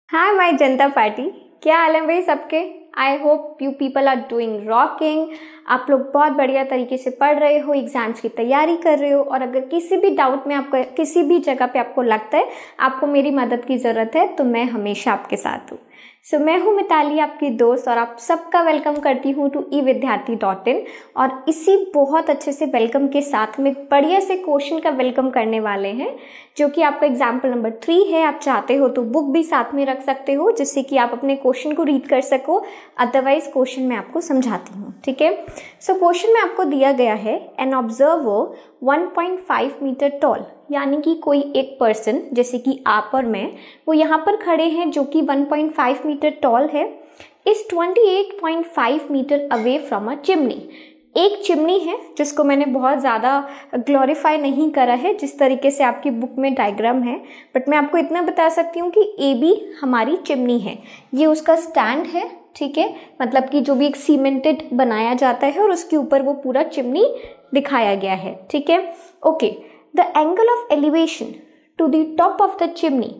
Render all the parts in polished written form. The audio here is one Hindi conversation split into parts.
हाय माय जनता पार्टी, क्या हाल है भाई सबके। I hope you people are doing rocking. आप लोग बहुत बढ़िया तरीके से पढ़ रहे हो, एग्जाम्स की तैयारी कर रहे हो। और अगर किसी भी डाउट में आपको किसी भी जगह पे आपको लगता है आपको मेरी मदद की ज़रूरत है तो मैं हमेशा आपके साथ हूँ। सो मैं हूँ मिताली, आपकी दोस्त, और आप सबका वेलकम करती हूँ टू evidyarthi.in। और इसी बहुत अच्छे से वेलकम के साथ में बढ़िया से क्वेश्चन का वेलकम करने वाले हैं, जो कि आपका एग्जाम्पल नंबर 3 है। आप चाहते हो तो बुक भी साथ में रख सकते हो जिससे कि आप अपने क्वेश्चन को रीड कर सको, अदरवाइज क्वेश्चन मैं आपको समझाती हूँ, ठीक है। सो क्वेश्चन में आपको दिया गया है एन ऑब्जर्वर 1.5 मीटर टॉल, यानी कि कोई एक पर्सन जैसे कि आप और मैं, वो यहाँ पर खड़े हैं जो कि 1.5 मीटर टॉल है, is 28.5 metre away from a chimney. एक चिमनी है जिसको मैंने बहुत ज़्यादा ग्लोरीफाई नहीं करा है जिस तरीके से आपकी बुक में डायग्राम है, बट मैं आपको इतना बता सकती हूँ कि ए बी हमारी चिमनी है, ये उसका स्टैंड है, ठीक है। मतलब कि जो भी एक सीमेंटेड बनाया जाता है और उसके ऊपर वो पूरा चिमनी दिखाया गया है, ठीक है। Okay, the angle of elevation to the top of the chimney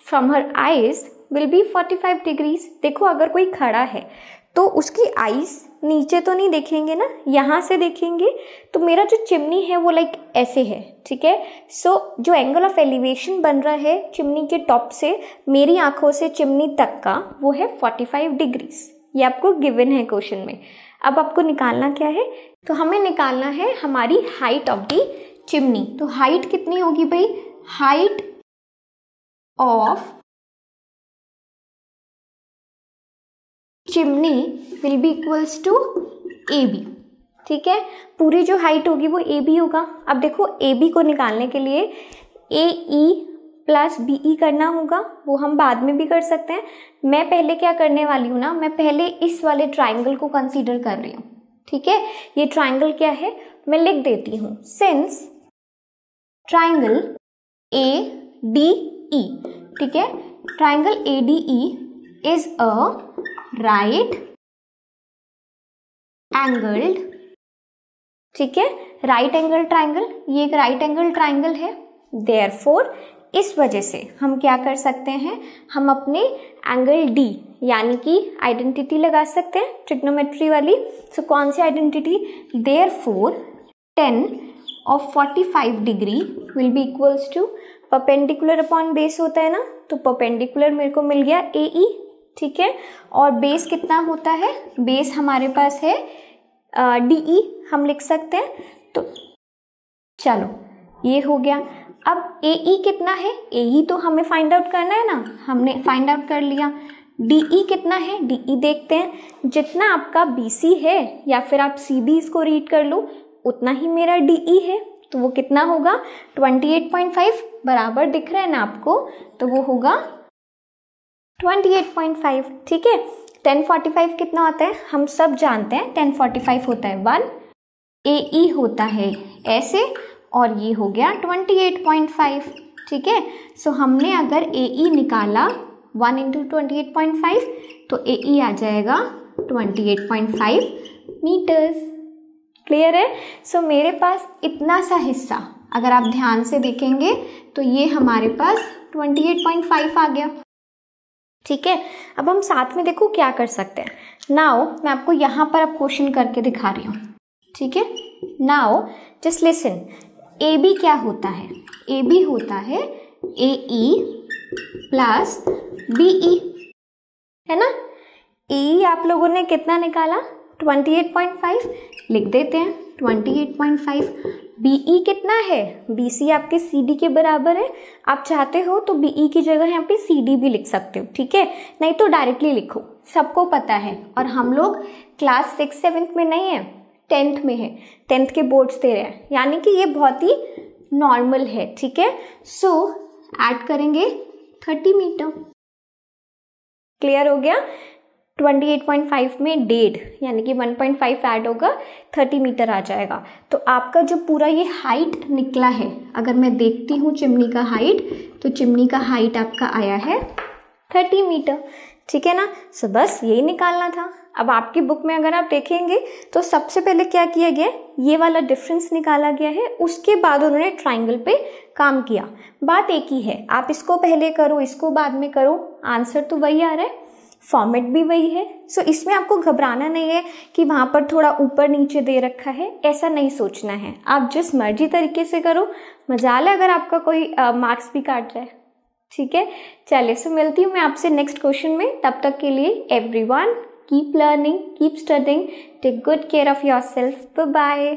from her eyes will be 45 degrees. देखो, अगर कोई खड़ा है तो उसकी आईज नीचे तो नहीं देखेंगे ना, यहाँ से देखेंगे। तो मेरा जो चिमनी है वो लाइक ऐसे है, ठीक है। सो जो एंगल ऑफ एलिवेशन बन रहा है चिमनी के टॉप से मेरी आंखों से चिमनी तक का, वो है 45 डिग्रीज। ये आपको गिवन है क्वेश्चन में। अब आपको निकालना क्या है, तो हमें निकालना है हमारी हाइट ऑफ दी चिमनी। तो हाइट कितनी होगी भाई, height of chimney will be equals to A B, ठीक है। पूरी जो हाइट होगी वो ए बी होगा। अब देखो, ए बी को निकालने के लिए ए ई प्लस बी ई करना होगा, वो हम बाद में भी कर सकते हैं। मैं पहले क्या करने वाली हूँ ना, मैं पहले इस वाले ट्राइंगल को कंसीडर कर रही हूँ, ठीक है। ये ट्राइंगल क्या है मैं लिख देती हूँ, since triangle A D E, ठीक है। Triangle A D E is a right angled, ठीक है, राइट एंगल ट्राइंगल। ये एक राइट एंगल ट्राइंगल है। देयरफॉर इस वजह से हम क्या कर सकते हैं, हम अपने एंगल डी यानी कि आइडेंटिटी लगा सकते हैं ट्रिग्नोमेट्री वाली। सो कौन सी identity, therefore 10 of 45 degree will be equals to perpendicular upon base होता है ना, तो परपेंडिकुलर मेरे को मिल गया ए ई, ठीक है। और बेस कितना होता है, बेस हमारे पास है डी ई, हम लिख सकते हैं। तो चलो ये हो गया। अब ए ई कितना है, ए ई तो हमें फाइंड आउट करना है ना, हमने फाइंड आउट कर लिया। डी ई कितना है, डी ई देखते हैं। जितना आपका बी सी है या फिर आप सी बी इसको रीड कर लो, उतना ही मेरा डी ई है। तो वो कितना होगा 28.5, बराबर दिख रहा है ना आपको, तो वो होगा 28.5, ठीक है। 1045 कितना होता है हम सब जानते हैं, 1045 होता है 1, ए ई होता है ऐसे, और ये हो गया 28.5, ठीक है। सो हमने अगर ए ई निकाला 1 इंटू 28.5 तो ए ई आ जाएगा 28.5 मीटर्स। क्लियर है। सो मेरे पास इतना सा हिस्सा अगर आप ध्यान से देखेंगे तो ये हमारे पास 28.5 आ गया, ठीक है। अब हम साथ में देखो क्या कर सकते हैं। नाउ मैं आपको यहाँ पर अब क्वेश्चन करके दिखा रही हूँ, ठीक है। Now just listen, A B क्या होता है, ए बी होता है ए ई प्लस बी ई, है ना। ए ई आप लोगों ने कितना निकाला 28.5, लिख देते हैं 28.5। बी ई कितना है, बी सी आपके सी डी के बराबर है। आप चाहते हो तो बी ई की जगह यहाँ पे सी डी भी लिख सकते हो, ठीक है, नहीं तो डायरेक्टली लिखो, सबको पता है। और हम लोग क्लास 6-7 में नहीं है, 10th में है, 10th के बोर्ड्स दे रहे हैं, यानी कि ये बहुत ही नॉर्मल है, ठीक है। सो ऐड करेंगे 30 मीटर। क्लियर हो गया। 28.5 में 1.5 यानी कि 1.5 ऐड होगा, 30 मीटर आ जाएगा। तो आपका जो पूरा ये हाइट निकला है, अगर मैं देखती हूँ चिमनी का हाइट, तो चिमनी का हाइट आपका आया है 30 मीटर, ठीक है ना। सो बस यही निकालना था। अब आपकी बुक में अगर आप देखेंगे तो सबसे पहले क्या किया गया, ये वाला डिफरेंस निकाला गया है, उसके बाद उन्होंने ट्राइंगल पे काम किया। बात एक ही है, आप इसको पहले करो इसको बाद में करो, आंसर तो वही आ रहा है, फॉर्मेट भी वही है। सो इसमें आपको घबराना नहीं है कि वहाँ पर थोड़ा ऊपर नीचे दे रखा है, ऐसा नहीं सोचना है। आप जिस मर्जी तरीके से करो, मजाल है अगर आपका कोई मार्क्स भी काट जाए। ठीक है, चलिए सो मिलती हूँ मैं आपसे नेक्स्ट क्वेश्चन में। तब तक के लिए everyone keep learning, keep studying, take good care of yourself, bye bye.